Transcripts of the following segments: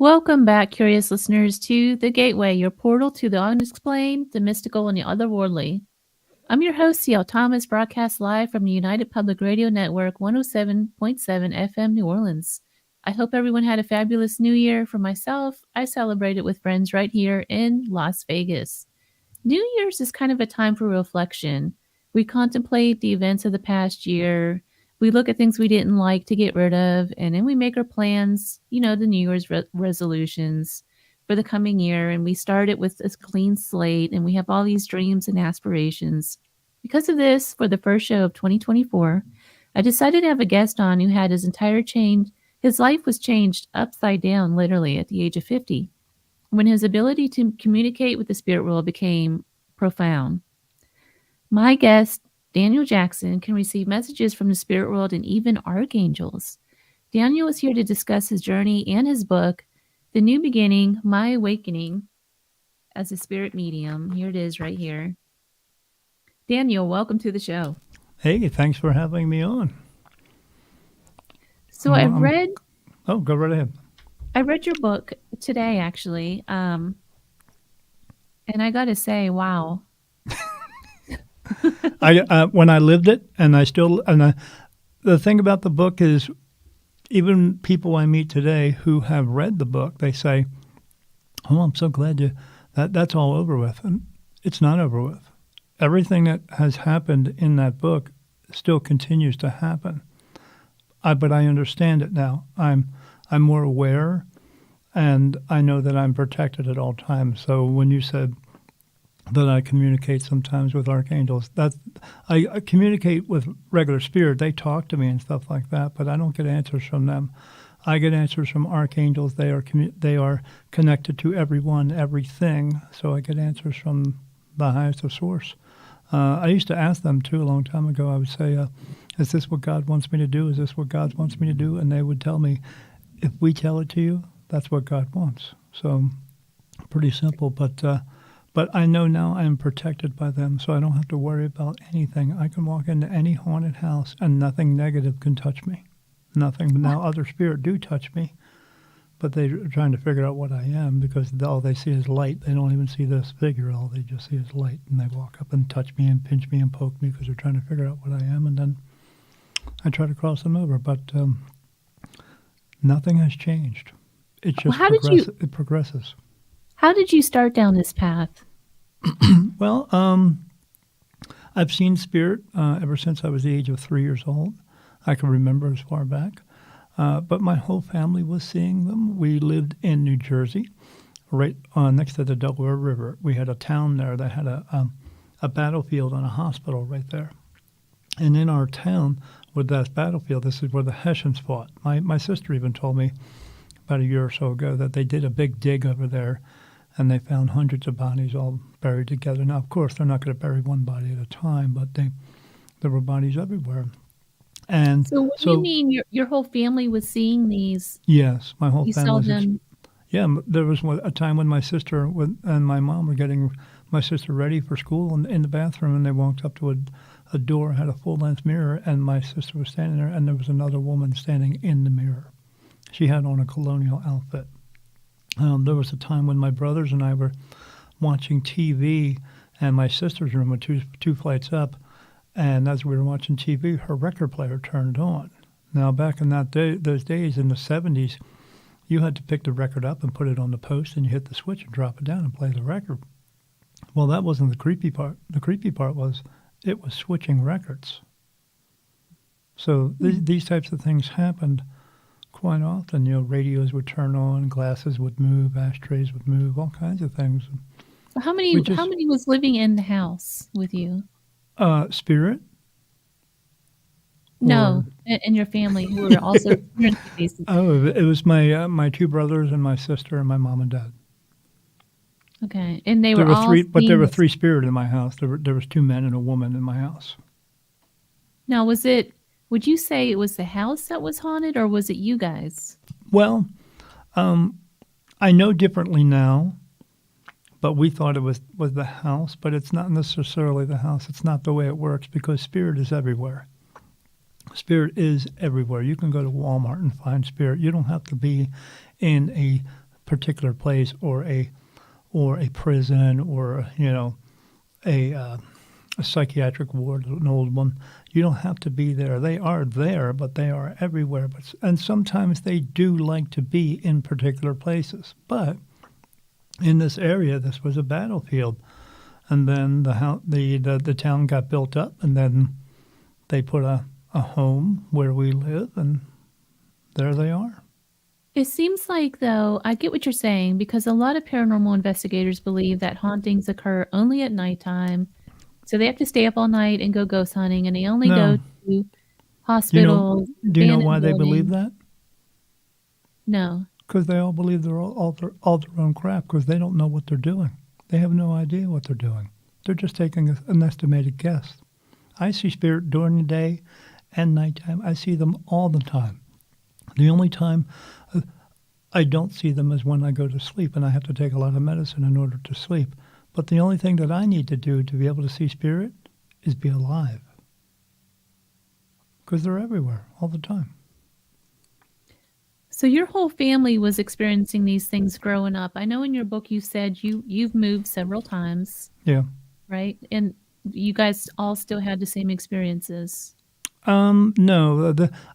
Welcome back, curious listeners, to The Gateway, your portal to the unexplained, the mystical, and the otherworldly. I'm your host, C.L.Thomas, broadcast live from the United Public Radio Network, 107.7 FM, New Orleans. I hope everyone had a fabulous new year. For myself, I celebrated with friends right here in Las Vegas. New Year's is kind of a time for reflection. We contemplate the events of the past year. We look at things we didn't like to get rid of, and then we make our plans, the New Year's resolutions for the coming year. And we start it with a clean slate, and we have all these dreams and aspirations. Because of this, for the first show of 2024, I decided to have a guest on who had his life was changed upside down, literally, at the age of 50 when his ability to communicate with the spirit world became profound. My guest, Daniel Jackson, can receive messages from the spirit world and even archangels. Daniel is here to discuss his journey and his book, The New Beginning, My Awakening as a Spirit Medium. Here it is right here. Daniel, welcome to the show. Hey, thanks for having me on. So I read... Oh, go right ahead. I read your book today, actually, and I got to say, wow. When I lived it, the thing about the book is, even people I meet today who have read the book, they say, "Oh, I'm so glad that's all over with," and it's not over with. Everything that has happened in that book still continues to happen, but I understand it now. I'm more aware, and I know that I'm protected at all times. So when you said that I communicate sometimes with archangels, I communicate with regular spirit. They talk to me and stuff like that, but I don't get answers from them. I get answers from archangels. They are connected to everyone, everything. So I get answers from the highest of source. I used to ask them too a long time ago. I would say, "Is this what God wants me to do? Is this what God wants me to do?" And they would tell me, "If we tell it to you, that's what God wants." So pretty simple, but I know now I am protected by them, so I don't have to worry about anything. I can walk into any haunted house and nothing negative can touch me. Nothing. Now other spirit do touch me, but they're trying to figure out what I am because all they see is light. They don't even see this figure. All they just see is light, and they walk up and touch me and pinch me and poke me because they're trying to figure out what I am, and then I try to cross them over, but nothing has changed. It just it progresses. How did you start down this path? Well, I've seen spirit ever since I was the age of 3 years old. I can remember as far back. But my whole family was seeing them. We lived in New Jersey, right next to the Delaware River. We had a town there that had a battlefield and a hospital right there. And in our town, with that battlefield, this is where the Hessians fought. My sister even told me about a year or so ago that they did a big dig over there, and they found hundreds of bodies all buried together. Now, of course, they're not going to bury one body at a time, but there were bodies everywhere. And so what do you mean your whole family was seeing these? Yes, my whole family was them. Yeah, there was a time when my sister and my mom were getting my sister ready for school in the bathroom, and they walked up to a door, had a full-length mirror, and my sister was standing there, and there was another woman standing in the mirror. She had on a colonial outfit. There was a time when my brothers and I were watching TV, and my sister's room was two flights up, and as we were watching TV, her record player turned on. Now, back in those days, in the 70s, you had to pick the record up and put it on the post, and you hit the switch and drop it down and play the record. Well, that wasn't the creepy part. The creepy part was it was switching records. So these types of things happened quite often. Radios would turn on, glasses would move, ashtrays would move, all kinds of things. So how many was living in the house with you? Spirit? No, and your family who were also experiencing. Oh, it was my two brothers and my sister and my mom and dad. Okay, and there were three spirit in my house. There was two men and a woman in my house. Now, would you say it was the house that was haunted, or was it you guys? Well, I know differently now, but we thought it was the house, but it's not necessarily the house. It's not the way it works because spirit is everywhere. Spirit is everywhere. You can go to Walmart and find spirit. You don't have to be in a particular place or a prison or a psychiatric ward, an old one. You don't have to be there. They are there, but they are everywhere. And sometimes they do like to be in particular places. But in this area, this was a battlefield. And then the town got built up, and then they put a home where we live, and there they are. It seems like, though, I get what you're saying, because a lot of paranormal investigators believe that hauntings occur only at nighttime. So they have to stay up all night and go ghost hunting, and they only go No. to Do you know, hospitals, do you know abandoned why they believe buildings. that? No. Because they all believe they're all their own crap because they don't know what they're doing. They have no idea what they're doing. They're just taking an estimated guess. I see spirit during the day and nighttime. I see them all the time. The only time I don't see them is when I go to sleep, and I have to take a lot of medicine in order to sleep. But the only thing that I need to do to be able to see spirit is be alive. Because they're everywhere all the time. So your whole family was experiencing these things growing up. I know in your book you said you've moved several times, Yeah. right? And you guys all still had the same experiences. No,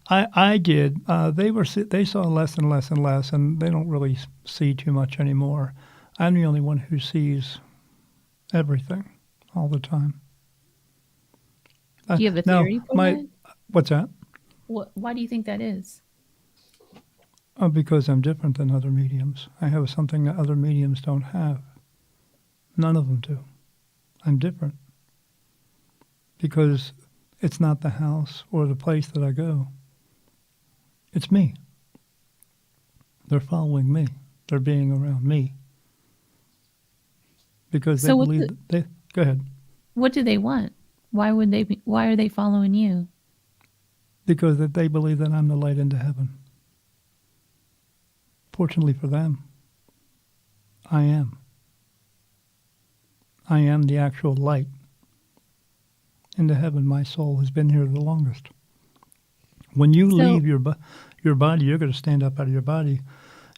I did. They saw less and less and less, and they don't really see too much anymore. I'm the only one who sees everything all the time. Do you have a Now, theory for that? what's that? Why do you think that is? Because I'm different than other mediums. I have something that other mediums don't have. None of them do. I'm different. Because it's not the house or the place that I go. It's me. They're following me. They're being around me. Because they So believe go ahead. what do they want? Why are they following you? Because they believe that I'm the light into heaven. Fortunately for them, I am. I am the actual light into heaven. My soul has been here the longest. When you So leave your body, you're going to stand up out of your body.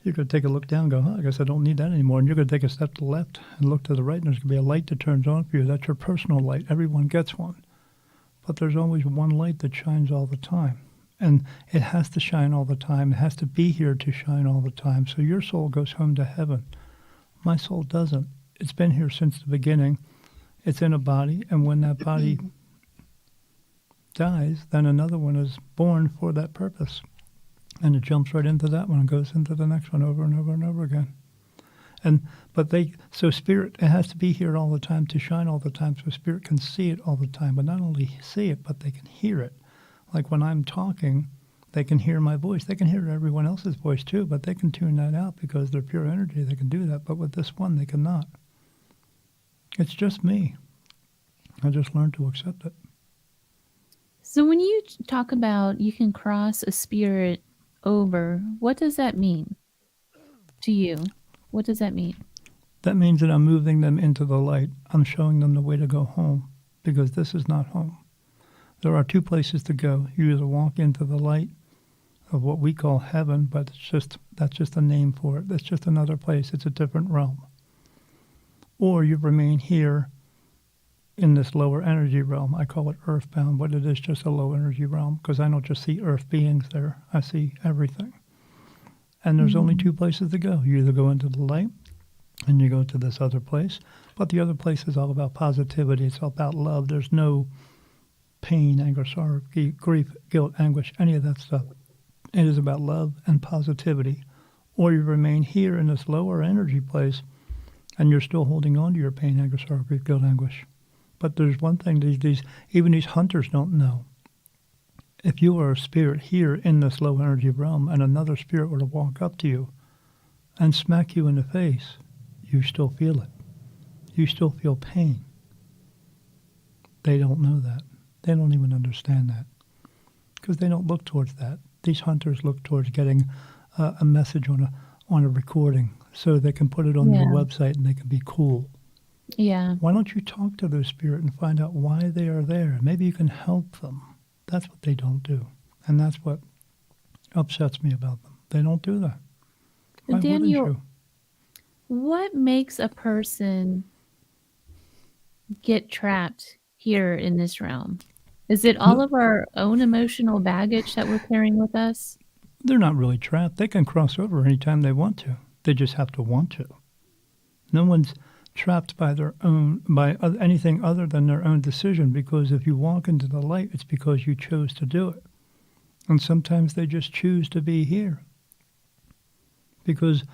You're going to take a look down and go, I guess I don't need that anymore. And you're going to take a step to the left and look to the right, and there's going to be a light that turns on for you. That's your personal light. Everyone gets one. But there's always one light that shines all the time. And it has to shine all the time. It has to be here to shine all the time. So your soul goes home to heaven. My soul doesn't. It's been here since the beginning. It's in a body, and when that body dies, then another one is born for that purpose. And it jumps right into that one and goes into the next one over and over and over again. So spirit, it has to be here all the time to shine all the time, so spirit can see it all the time. But not only see it, but they can hear it. Like when I'm talking, they can hear my voice. They can hear everyone else's voice too, but they can tune that out because they're pure energy. They can do that. But with this one, they cannot. It's just me. I just learned to accept it. So when you talk about you can cross a spirit over, what does that mean to you? What does that mean? That means that I'm moving them into the light. I'm showing them the way to go home because this is not home. There are two places to go. You either walk into the light of what we call heaven, but that's just a name for it. That's just another place. It's a different realm. Or you remain here in this lower energy realm. I call it earthbound, but it is just a low energy realm because I don't just see earth beings there. I see everything. And there's only two places to go. You either go into the light and you go to this other place, but the other place is all about positivity. It's all about love. There's no pain, anger, sorrow, grief, guilt, anguish, any of that stuff. It is about love and positivity. Or you remain here in this lower energy place and you're still holding on to your pain, anger, sorrow, grief, guilt, anguish. But there's one thing even these hunters don't know. If you are a spirit here in this low energy realm and another spirit were to walk up to you and smack you in the face, you still feel it. You still feel pain. They don't know that. They don't even understand that because they don't look towards that. These hunters look towards getting a message on a recording so they can put it on their website and they can be cool. Yeah. Why don't you talk to those spirits and find out why they are there? Maybe you can help them. That's what they don't do. And that's what upsets me about them. They don't do that. Why wouldn't Daniel, you? What makes a person get trapped here in this realm? Is it all No, of our own emotional baggage that we're carrying with us? they're not really trapped. They can cross over anytime they want to. They just have to want to. No one's trapped by anything other than their own decision, because if you walk into the light, it's because you chose to do it. And sometimes they just choose to be here because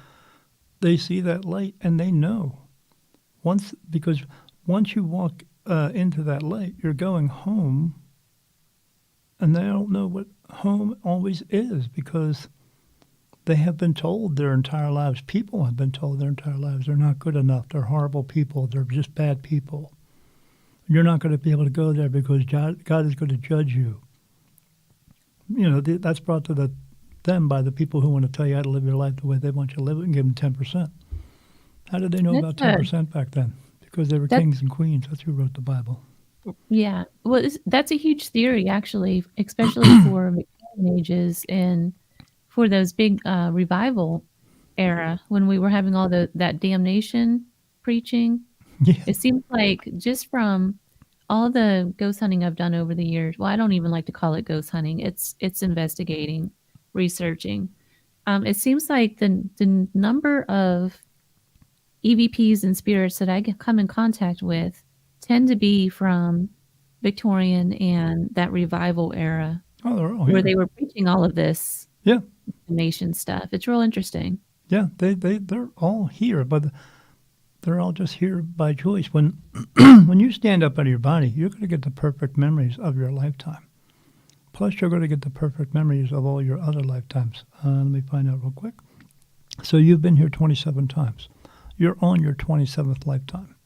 they see that light and they know because once you walk into that light, you're going home, and they don't know what home always is because they have been told their entire lives. People have been told their entire lives they're not good enough. They're horrible people. They're just bad people. You're not going to be able to go there because God is going to judge you. That's brought to them by the people who want to tell you how to live your life the way they want you to live it and give them 10%. How did they know That's about 10% back then? Because they were that's kings and queens. That's who wrote the Bible. yeah. Well, that's a huge theory, actually, especially for Victorian ages and for those big revival era when we were having all that damnation preaching. Yeah. It seems like just from all the ghost hunting I've done over the years, well, I don't even like to call it ghost hunting. It's investigating, researching. It seems like the number of EVPs and spirits that I come in contact with tend to be from Victorian and that revival era Oh, they're all where here. they were preaching all of this Yeah. nation stuff. It's real interesting. Yeah. They're all here, but they're all just here by choice. When when you stand up out of your body, you're going to get the perfect memories of your lifetime. Plus, you're going to get the perfect memories of all your other lifetimes. Let me find out real quick. So you've been here 27 times. You're on your 27th lifetime.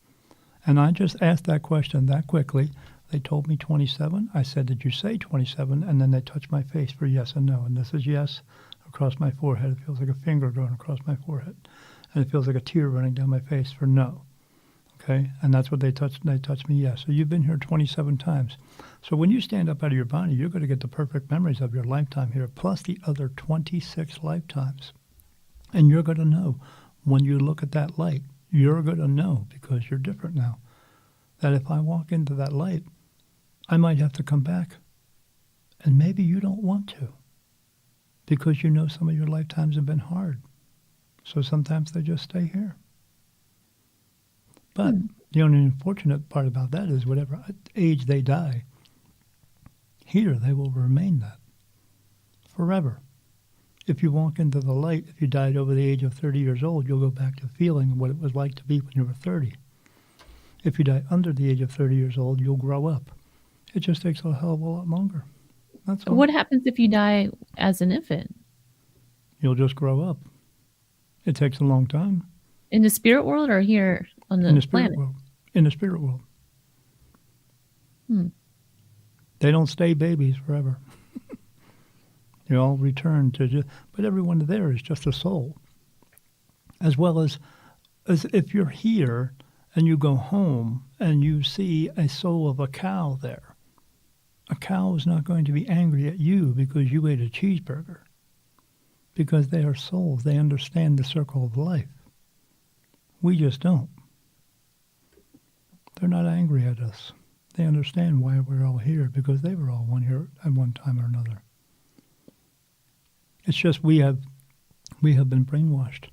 And I just asked that question that quickly. They told me 27. I said, did you say 27? And then they touched my face for yes and no. And this is yes across my forehead. It feels like a finger going across my forehead. And it feels like a tear running down my face for no. Okay? And that's what they touched. They touched me yes. So you've been here 27 times. So when you stand up out of your body, you're going to get the perfect memories of your lifetime here, plus the other 26 lifetimes. And you're going to know when you look at that light, you're going to know, because you're different now, that if I walk into that light, I might have to come back. And maybe you don't want to, because you know some of your lifetimes have been hard. So sometimes they just stay here. But the only unfortunate part about that is whatever age they die, here they will remain that forever. If you walk into the light, if you died over the age of 30 years old, you'll go back to feeling what it was like to be when you were 30. If you die under the age of 30 years old, you'll grow up. It just takes a hell of a lot longer. That's all. What happens if you die as an infant? You'll just grow up. It takes a long time. In the spirit world or here on In the the spirit planet? world. In the spirit world. Hmm. They don't stay babies forever. They all return to but everyone there is just a soul. As well as if you're here and you go home and you see a soul of a cow there, a cow is not going to be angry at you because you ate a cheeseburger, because they are souls. They understand the circle of life. We just don't. They're not angry at us. They understand why we're all here, because they were all one here at one time or another. It's just we have been brainwashed.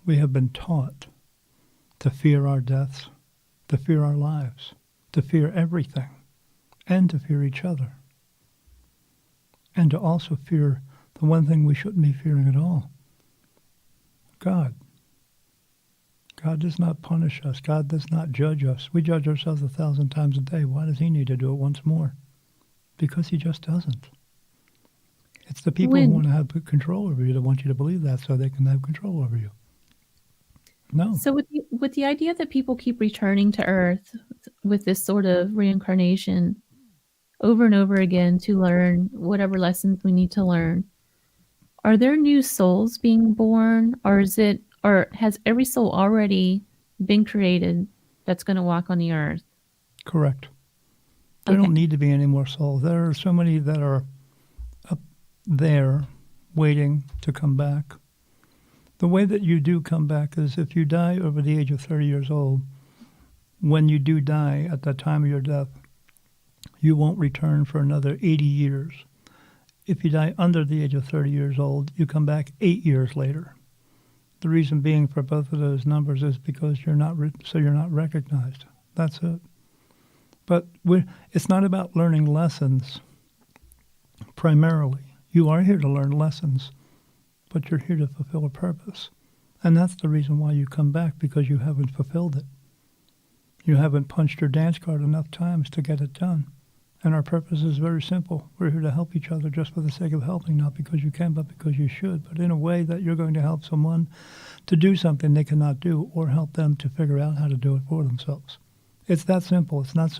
We have been taught to fear our deaths, to fear our lives, to fear everything, and to fear each other. And to also fear the one thing we shouldn't be fearing at all, God. God does not punish us. God does not judge us. We judge ourselves 1,000 times a day. Why does he need to do it once more? Because he just doesn't. It's the people who want to have control over you that want you to believe that so they can have control over you. No. So with the idea that people keep returning to Earth with this sort of reincarnation over and over again to learn whatever lessons we need to learn, are there new souls being born, or has every soul already been created that's going to walk on the earth? Correct. There don't need to be any more souls. There are so many that are up there waiting to come back. The way that you do come back is if you die over the age of 30 years old, when you do die at the time of your death, you won't return for another 80 years. If you die under the age of 30 years old, you come back 8 years later. The reason being for both of those numbers is because you're not recognized. That's it. But it's not about learning lessons primarily. You are here to learn lessons, but you're here to fulfill a purpose. And that's the reason why you come back, because you haven't fulfilled it. You haven't punched your dance card enough times to get it done. And our purpose is very simple. We're here to help each other just for the sake of helping, not because you can, but because you should, but in a way that you're going to help someone to do something they cannot do, or help them to figure out how to do it for themselves. It's that simple. It's not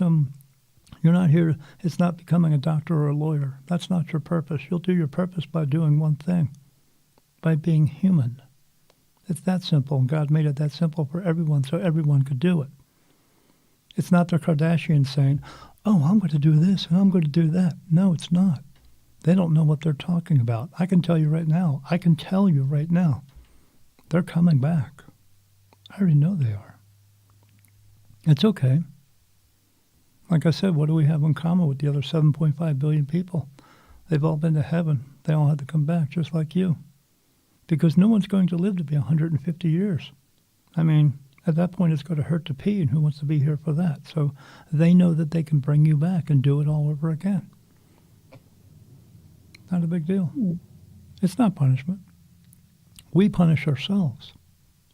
you're not here, it's not becoming a doctor or a lawyer. That's not your purpose. You'll do your purpose by doing one thing, by being human. It's that simple, and God made it that simple for everyone so everyone could do it. It's not the Kardashians saying, oh, I'm going to do this and I'm going to do that. No, it's not. They don't know what they're talking about. I can tell you right now. They're coming back. I already know they are. It's okay. Like I said, what do we have in common with the other 7.5 billion people? They've all been to heaven. They all had to come back, just like you. Because no one's going to live to be 150 years. I mean, at that point, it's going to hurt to pee, and who wants to be here for that? So they know that they can bring you back and do it all over again. Not a big deal. It's not punishment. We punish ourselves.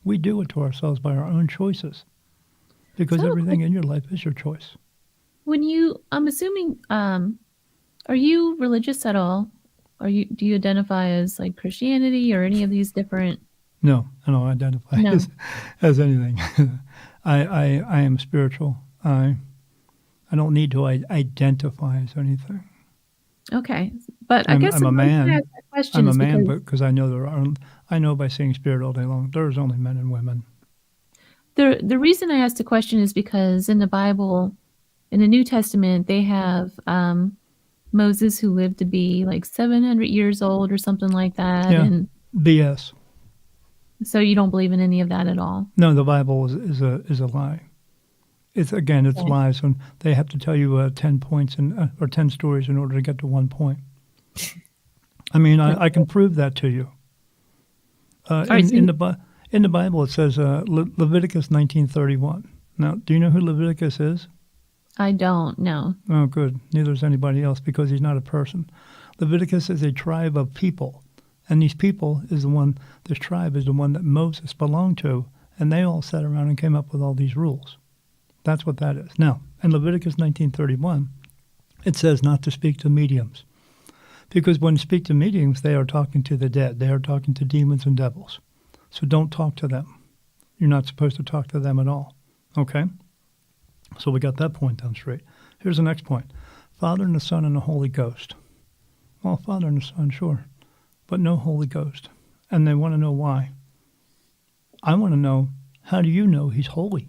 We do it to ourselves by our own choices. Because everything in your life is your choice. I'm assuming, are you religious at all? Do you identify as like Christianity or any of these different? No, I don't identify as anything. I am spiritual. I don't need to identify as anything. Okay, but I guess I'm a man. I'm a man because I know I know by seeing spirit all day long. There's only men and women. The reason I asked the question is because in the Bible, in the New Testament, they have Moses who lived to be like 700 years old or something like that. Yeah, and BS. So you don't believe in any of that at all? No, the Bible is a lie. It's lies, and they have to tell you 10 points or 10 stories in order to get to 1 point. I mean, I can prove that to you. In the Bible, it says Leviticus 19:31. Now, do you know who Leviticus is? I don't know. Oh, good. Neither is anybody else, because he's not a person. Leviticus is a tribe of people. And this tribe is the one that Moses belonged to, and they all sat around and came up with all these rules. That's what that is. Now, in Leviticus 19:31, it says not to speak to mediums. Because when you speak to mediums, they are talking to the dead. They are talking to demons and devils. So don't talk to them. You're not supposed to talk to them at all. Okay? So we got that point down straight. Here's the next point. Father and the Son and the Holy Ghost. Well, Father and the Son, sure. But no Holy Ghost. And they want to know why. I want to know, how do you know he's holy?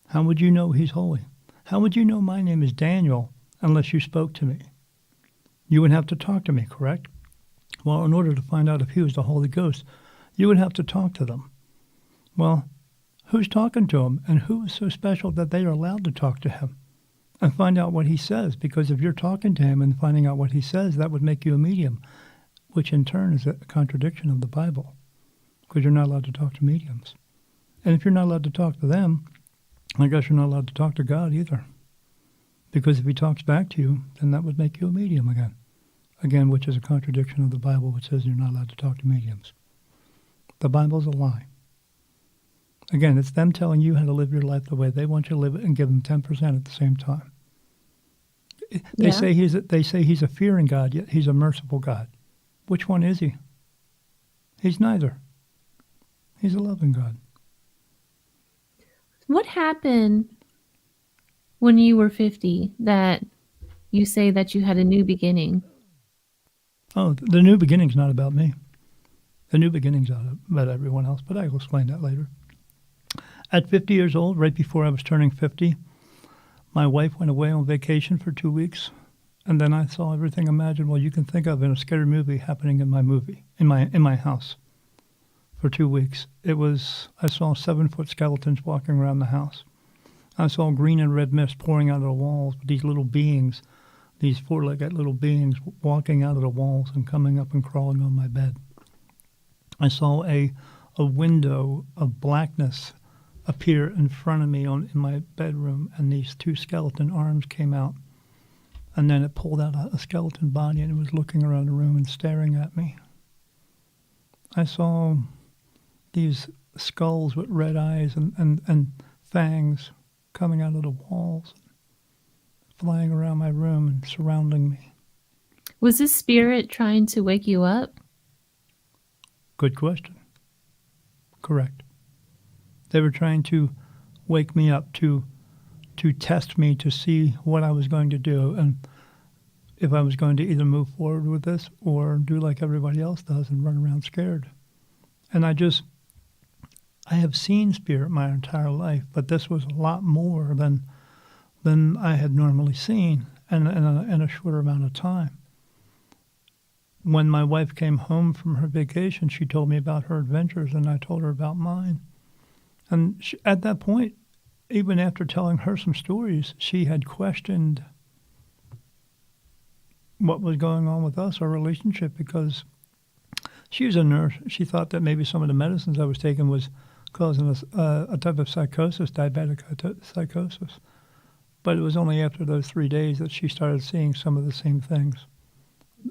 How would you know he's holy? How would you know my name is Daniel unless you spoke to me? You would have to talk to me, correct? Well, in order to find out if he was the Holy Ghost, you would have to talk to them. Well, who's talking to him, and who is so special that they are allowed to talk to him and find out what he says? Because if you're talking to him and finding out what he says, that would make you a medium, which in turn is a contradiction of the Bible, because you're not allowed to talk to mediums. And if you're not allowed to talk to them, I guess you're not allowed to talk to God either. Because if he talks back to you, then that would make you a medium again. Again, which is a contradiction of the Bible, which says you're not allowed to talk to mediums. The Bible's a lie. Again, it's them telling you how to live your life the way they want you to live it, and give them 10% at the same time. They say he's a fearing God, yet he's a merciful God. Which one is he? He's neither. He's a loving God. What happened when you were 50 that you say that you had a new beginning? Oh, the new beginning's not about me. The new beginning's about everyone else, but I will explain that later. At 50 years old, right before I was turning 50, my wife went away on vacation for 2 weeks, and then I saw everything imaginable you can think of in a scary movie happening in my house. for 2 weeks. I saw 7-foot skeletons walking around the house. I saw green and red mist pouring out of the walls with these little beings, these four-legged little beings walking out of the walls and coming up and crawling on my bed. I saw a window of blackness appear in front of me in my bedroom, and these two skeleton arms came out. And then it pulled out a skeleton body, and it was looking around the room and staring at me. I saw these skulls with red eyes and fangs coming out of the walls, flying around my room and surrounding me. Was this spirit trying to wake you up? Good question. Correct. They were trying to wake me up, to test me, to see what I was going to do, and if I was going to either move forward with this or do like everybody else does and run around scared. And I have seen spirit my entire life, but this was a lot more than I had normally seen in a shorter amount of time. When my wife came home from her vacation, she told me about her adventures, and I told her about mine. And at that point, even after telling her some stories, she had questioned what was going on with us, our relationship, because she was a nurse. She thought that maybe some of the medicines I was taking was causing us a type of psychosis, diabetic psychosis. But it was only after those 3 days that she started seeing some of the same things.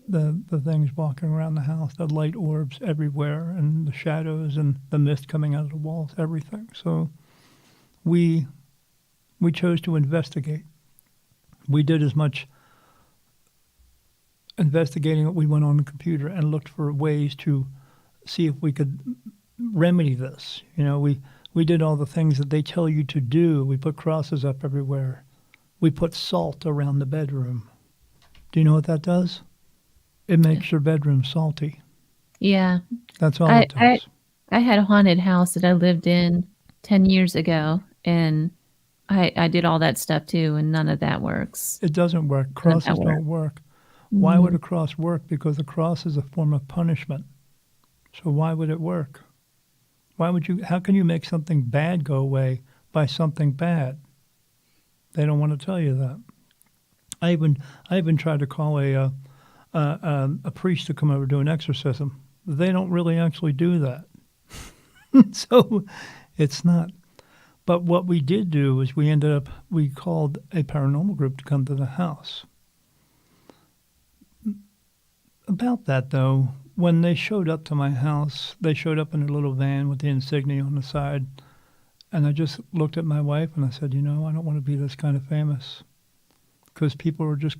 The things walking around the house, the light orbs everywhere, and the shadows and the mist coming out of the walls, everything. So we chose to investigate. We did as much investigating what we went on the computer and looked for ways to see if we could remedy this. You know, we did all the things that they tell you to do. We put crosses up everywhere. We put salt around the bedroom. Do you know what that does? It makes your bedroom salty. Yeah. That's all it does. I had a haunted house that I lived in 10 years ago, and I did all that stuff too, and none of that works. It doesn't work. Crosses don't work. Why would a cross work? Because a cross is a form of punishment. So why would it work? How can you make something bad go away by something bad? They don't want to tell you that. I even tried to call a priest to come over to do an exorcism. They don't really actually do that. So it's not. But what we did do is we called a paranormal group to come to the house. About that, though, when they showed up to my house, they showed up in a little van with the insignia on the side. And I just looked at my wife and I said, I don't want to be this kind of famous. Because people are just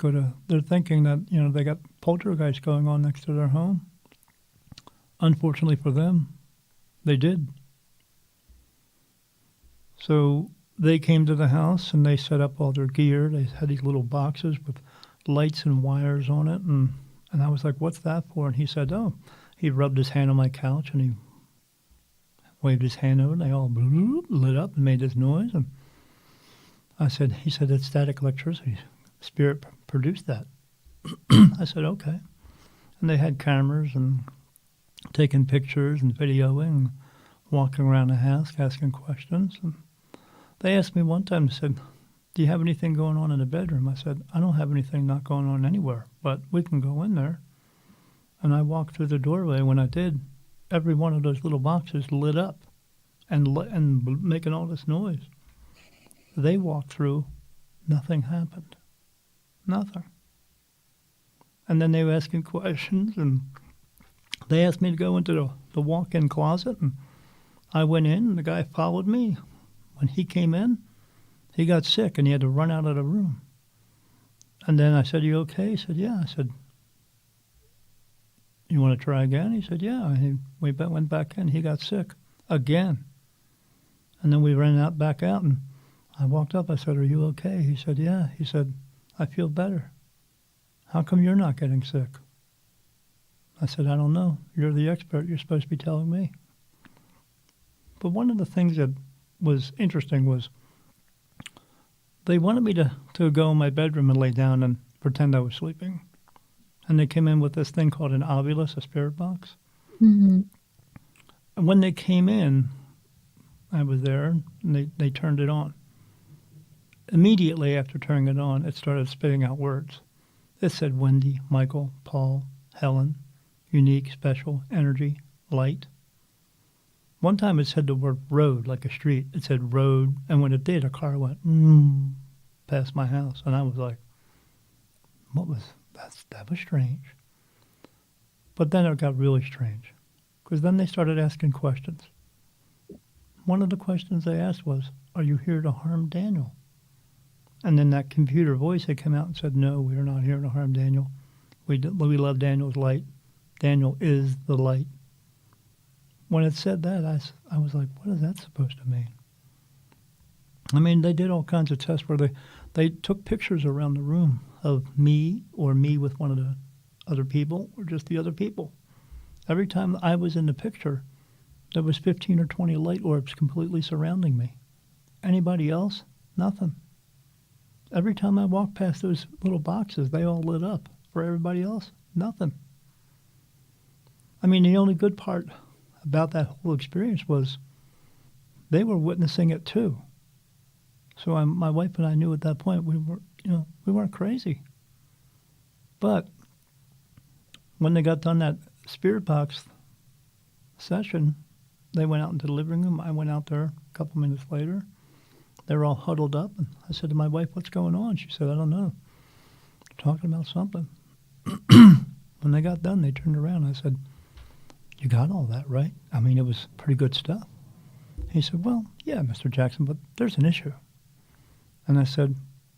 they're thinking that, they got poltergeist going on next to their home. Unfortunately for them, they did. So they came to the house and they set up all their gear. They had these little boxes with lights and wires on it. And I was like, what's that for? And he said, he rubbed his hand on my couch and he waved his hand over and they all lit up and made this noise. And he said, it's static electricity. Spirit produced that. I said, okay. And they had cameras and taking pictures and videoing and walking around the house, asking questions. And they asked me one time, they said, do you have anything going on in the bedroom? I said, I don't have anything not going on anywhere, but we can go in there. And I walked through the doorway. When I did, every one of those little boxes lit up and making all this noise. They walked through, nothing happened. Nothing. And then they were asking questions, and they asked me to go into the walk-in closet, and I went in, and the guy followed me. When he came in, he got sick, and he had to run out of the room. And then I said, you okay? He said, yeah. I said, you want to try again? He said, yeah. And we went back in. He got sick again. And then we ran back out, and I walked up. I said, are you okay? He said, yeah. He said, I feel better. How come you're not getting sick? I said, I don't know. You're the expert. You're supposed to be telling me. But one of the things that was interesting was they wanted me to go in my bedroom and lay down and pretend I was sleeping. And they came in with this thing called an ovulus, a spirit box. Mm-hmm. And when they came in, I was there, and they turned it on. Immediately after turning it on, it started spitting out words. It said Wendy, Michael, Paul, Helen, unique, special, energy, light. One time it said the word road, like a street. It said road, and when it did, a car went past my house, and I was like, "What was that? That was strange." But then it got really strange, because then they started asking questions. One of the questions they asked was, "Are you here to harm Daniel?" And then that computer voice had come out and said, "No, we are not here to harm Daniel. We love Daniel's light. Daniel is the light." When it said that, I was like, what is that supposed to mean? I mean, they did all kinds of tests where they took pictures around the room of me or me with one of the other people or just the other people. Every time I was in the picture, there was 15 or 20 light orbs completely surrounding me. Anybody else? Nothing. Every time I walked past those little boxes, they all lit up. For everybody else, nothing. I mean, the only good part about that whole experience was they were witnessing it too. So my wife and I knew at that point we weren't crazy. But when they got done that spirit box session, they went out into the living room. I went out there a couple minutes later. They were all huddled up, and I said to my wife, "What's going on?" She said, "I don't know. Talking about something." When they got done, they turned around. I said, "You got all that, right? I mean, it was pretty good stuff." He said, "Well, yeah, Mr. Jackson, but there's an issue." And I said,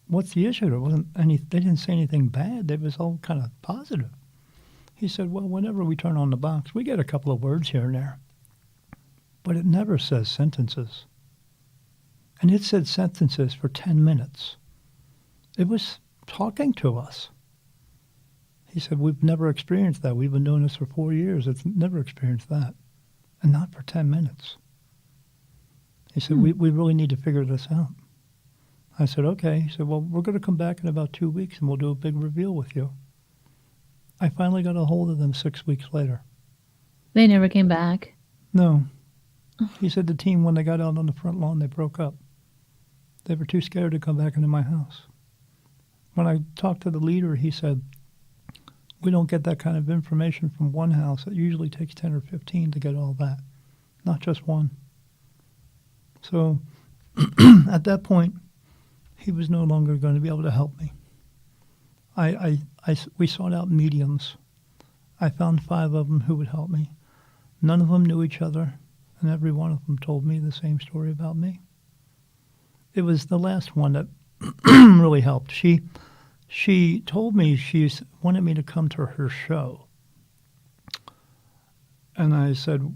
"What's the issue?" They didn't say anything bad. It was all kind of positive. He said, "Well, whenever we turn on the box, we get a couple of words here and there, but it never says sentences." And it said sentences for 10 minutes. It was talking to us. He said, "We've never experienced that. We've been doing this for 4 years. It's never experienced that. And not for 10 minutes. He said, we really need to figure this out." I said, "Okay." He said, "Well, we're going to come back in about 2 weeks and we'll do a big reveal with you." I finally got a hold of them 6 weeks later. They never came back. No. He said the team, when they got out on the front lawn, they broke up. They were too scared to come back into my house. When I talked to the leader, he said, "We don't get that kind of information from one house. It usually takes 10 or 15 to get all that, not just one." So at that point, he was no longer going to be able to help me. We sought out mediums. I found 5 of them who would help me. None of them knew each other, and every one of them told me the same story about me. It was the last one that really helped. She told me she wanted me to come to her show. And I said,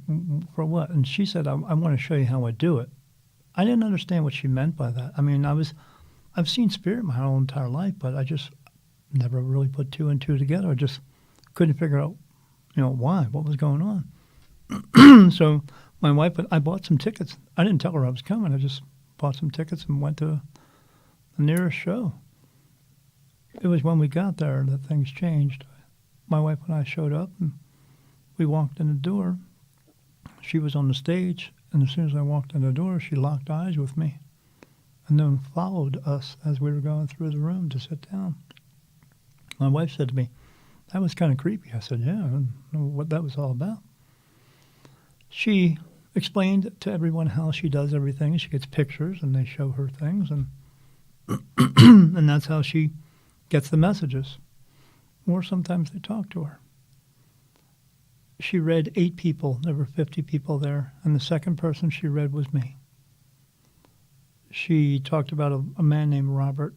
"For what?" And she said, I want to show you how I do it." I didn't understand what she meant by that. I mean, I've seen spirit my whole entire life, but I just never really put 2 and 2 together. I just couldn't figure out, why, what was going on. So my wife, I bought some tickets. I didn't tell her I was coming. I just bought some tickets and went to the nearest show. It was when we got there that things changed. My wife and I showed up, and we walked in the door. She was on the stage, and as soon as I walked in the door, she locked eyes with me and then followed us as we were going through the room to sit down. My wife said to me, "That was kind of creepy." I said, "Yeah, I don't know what that was all about." She explained to everyone how she does everything. She gets pictures, and they show her things, and and that's how she gets the messages. Or sometimes they talk to her. She read 8 people. There were 50 people there, and the second person she read was me. She talked about a man named Robert,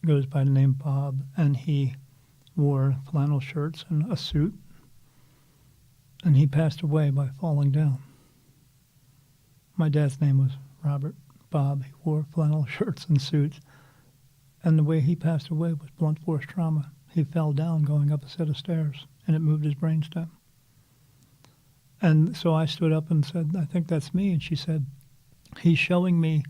goes by the name Bob, and he wore flannel shirts and a suit, and he passed away by falling down. My dad's name was Robert. Bob, he wore flannel shirts and suits, and the way he passed away was blunt force trauma. He fell down going up a set of stairs, and it moved his brainstem. And so I stood up and said, "I think that's me." And she said, "He's showing me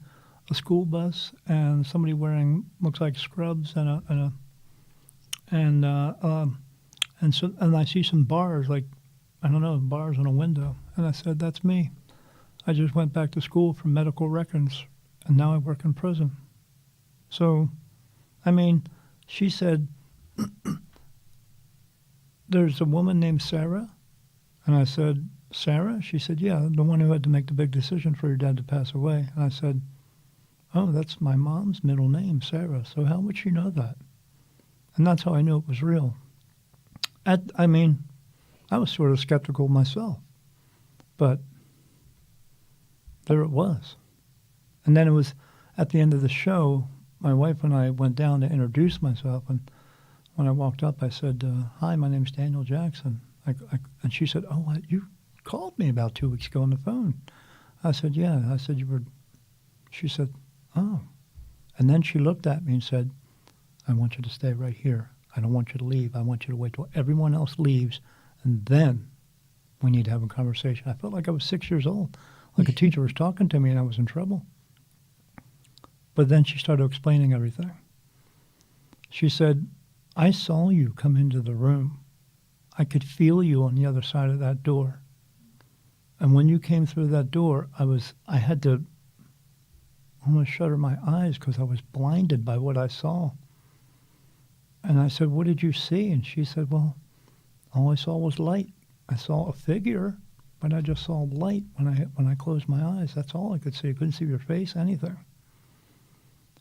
a school bus and somebody wearing, looks like scrubs, and I see some bars, like, I don't know, bars on a window." And I said, that's me. I just went back to school for medical records, and now I work in prison. So, I mean, she said, there's a woman named Sarah. And I said, Sarah? She said, yeah, the one who had to make the big decision for your dad to pass away. And I said, oh, that's my mom's middle name, Sarah. So how would she know that? And that's how I knew it was real. I mean, I was sort of skeptical myself. But there it was. And then it was at the end of the show, my wife and I went down to introduce myself. And when I walked up, I said, hi, my name's Daniel Jackson. And she said, oh, you called me about 2 weeks ago on the phone. I said, yeah. I said, you were. She said, oh. And then she looked at me and said, I want you to stay right here. I don't want you to leave. I want you to wait till everyone else leaves, and then we need to have a conversation. I felt like I was 6 years old, like a teacher was talking to me and I was in trouble. But then she started explaining everything. She said, I saw you come into the room. I could feel you on the other side of that door. And when you came through that door, I had to almost shutter my eyes because I was blinded by what I saw. And I said, what did you see? And she said, well, all I saw was light. I saw a figure, but I just saw light when I closed my eyes. That's all I could see. I couldn't see your face, anything.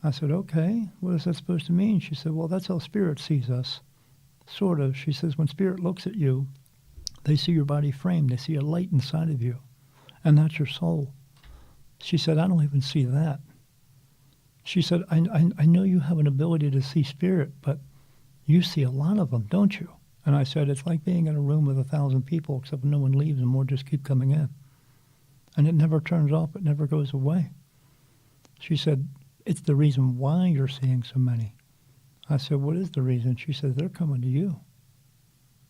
I said, okay, what is that supposed to mean? She said, well, that's how spirit sees us. Sort of. She says, when spirit looks at you, they see your body framed. They see a light inside of you, and that's your soul. She said, I don't even see that. She said, I know you have an ability to see spirit, but you see a lot of them, don't you? And I said, it's like being in a room with 1,000 people, except no one leaves and more just keep coming in. And it never turns off. It never goes away. She said, it's the reason why you're seeing so many. I said, what is the reason? She said, they're coming to you.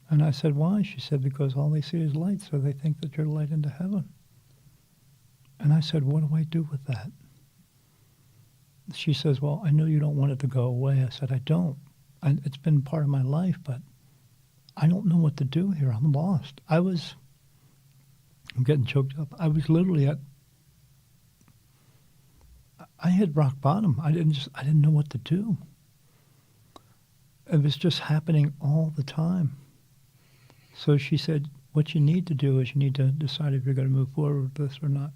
And I said, why? She said, because all they see is light, so they think that you're light into heaven. And I said, what do I do with that? She says, well, I know you don't want it to go away. I said, I don't. It's been part of my life, but I don't know what to do here. I'm lost. I'm getting choked up. I was literally I hit rock bottom. I didn't know what to do. It was just happening all the time. So she said, what you need to do is you need to decide if you're going to move forward with this or not.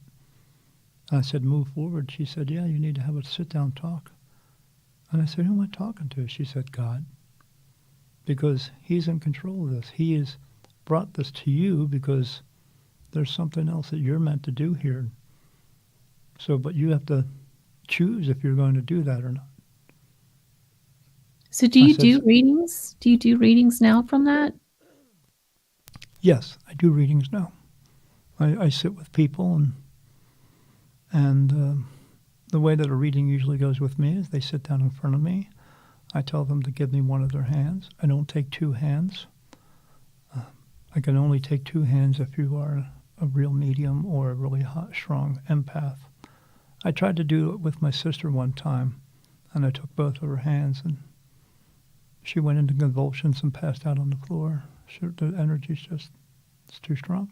And I said, move forward. She said, yeah, you need to have a sit-down talk. And I said, who am I talking to? She said, God. Because he's in control of this. He has brought this to you because there's something else that you're meant to do here. So, but you have to choose if you're going to do that or not. So do you do readings? Do you do readings now from that? Yes, I do readings now. I sit with people, and the way that a reading usually goes with me is they sit down in front of me. I tell them to give me one of their hands. I don't take two hands. I can only take two hands if you are a real medium or a really hot, strong empath. I tried to do it with my sister one time, and I took both of her hands, and she went into convulsions and passed out on the floor. The energy's it's too strong.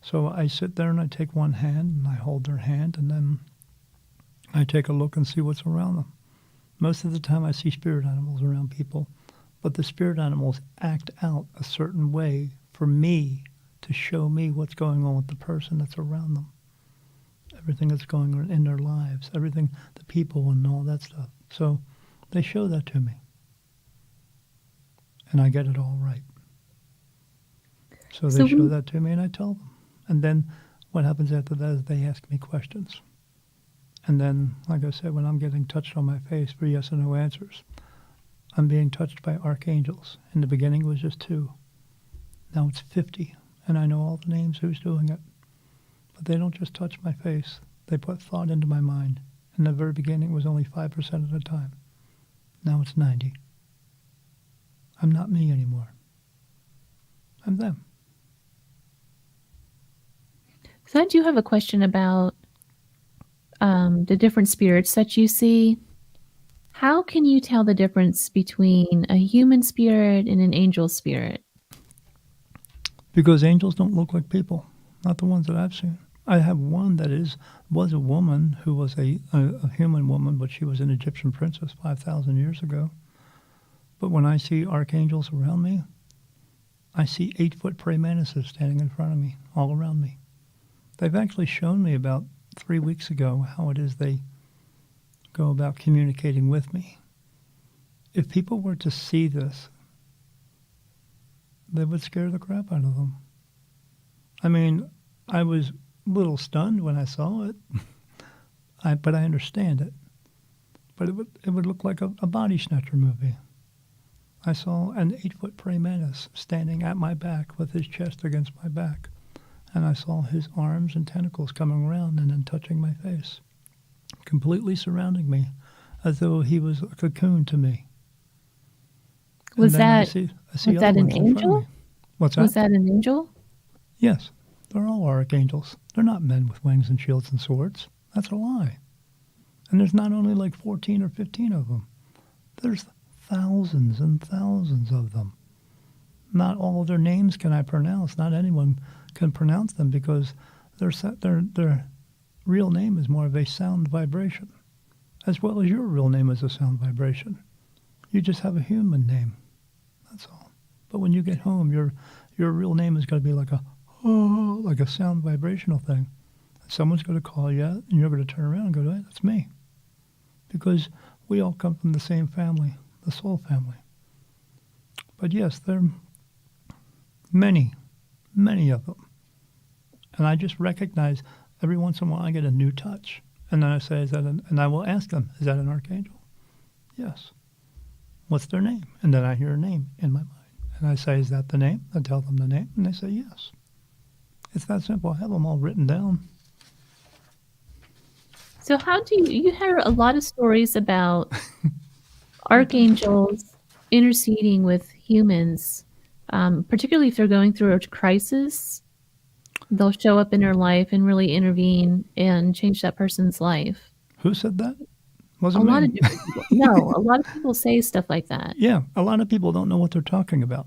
So I sit there and I take one hand and I hold their hand, and then I take a look and see what's around them. Most of the time I see spirit animals around people, but the spirit animals act out a certain way for me to show me what's going on with the person that's around them. Everything that's going on in their lives, everything, the people and all that stuff. So they show that to me. And I get it all right. So they show that to me and I tell them. And then what happens after that is they ask me questions. And then, like I said, when I'm getting touched on my face for yes and no answers, I'm being touched by archangels. In the beginning it was just 2. Now it's 50. And I know all the names who's doing it. But they don't just touch my face. They put thought into my mind. In the very beginning it was only 5% of the time. Now it's 90. I'm not me anymore. I'm them. So I do have a question about the different spirits that you see. How can you tell the difference between a human spirit and an angel spirit? Because angels don't look like people. not the ones that I've seen. I have one that was a woman who was a human woman, but she was an Egyptian princess 5,000 years ago. But when I see archangels around me, I see 8-foot praying mantises standing in front of me, all around me. They've actually shown me about 3 weeks ago how it is they go about communicating with me. If people were to see this, they would scare the crap out of them. I mean, I was a little stunned when I saw it, but I understand it. But it would look like a body snatcher movie. I saw an 8-foot praying mantis standing at my back with his chest against my back. And I saw his arms and tentacles coming around and then touching my face, completely surrounding me as though he was a cocoon to me. Was that an angel? What's that? Was that an angel? Yes. They're all archangels. They're not men with wings and shields and swords. That's a lie. And there's not only like 14 or 15 of them. There's thousands and thousands of them. Not all of their names can I pronounce. Not anyone can pronounce them because their real name is more of a sound vibration, as well as your real name is a sound vibration. You just have a human name. That's all. But when you get home, your real name is going to be like a sound vibrational thing. Someone's going to call you out, and you're going to turn around and go, hey, that's me. Because we all come from the same family, the soul family. But yes, there are many, many of them. And I just recognize every once in a while I get a new touch. And then I say, and I will ask them, is that an archangel? Yes. What's their name? And then I hear a name in my mind. And I say, is that the name? I tell them the name, and they say yes. It's that simple. I have them all written down. So how do you hear a lot of stories about archangels interceding with humans, particularly if they're going through a crisis? They'll show up in their life and really intervene and change that person's life. Who said that? A lot of different people. No, a lot of people say stuff like that. Yeah, a lot of people don't know what they're talking about.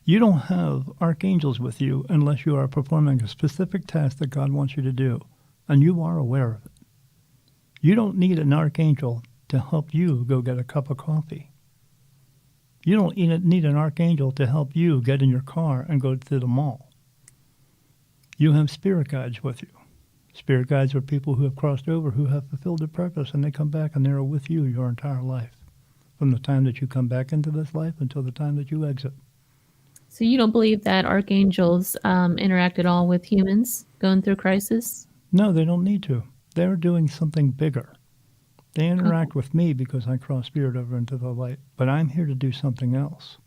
You don't have archangels with you unless you are performing a specific task that God wants you to do, and you are aware of it. You don't need an archangel to help you go get a cup of coffee. You don't need an archangel to help you get in your car and go to the mall. You have spirit guides with you. Spirit guides are people who have crossed over, who have fulfilled their purpose, and they come back and they're with you your entire life, from the time that you come back into this life until the time that you exit. So you don't believe that archangels interact at all with humans going through crisis? No, they don't need to. They're doing something bigger. They interact with me because I cross spirit over into the light, but I'm here to do something else.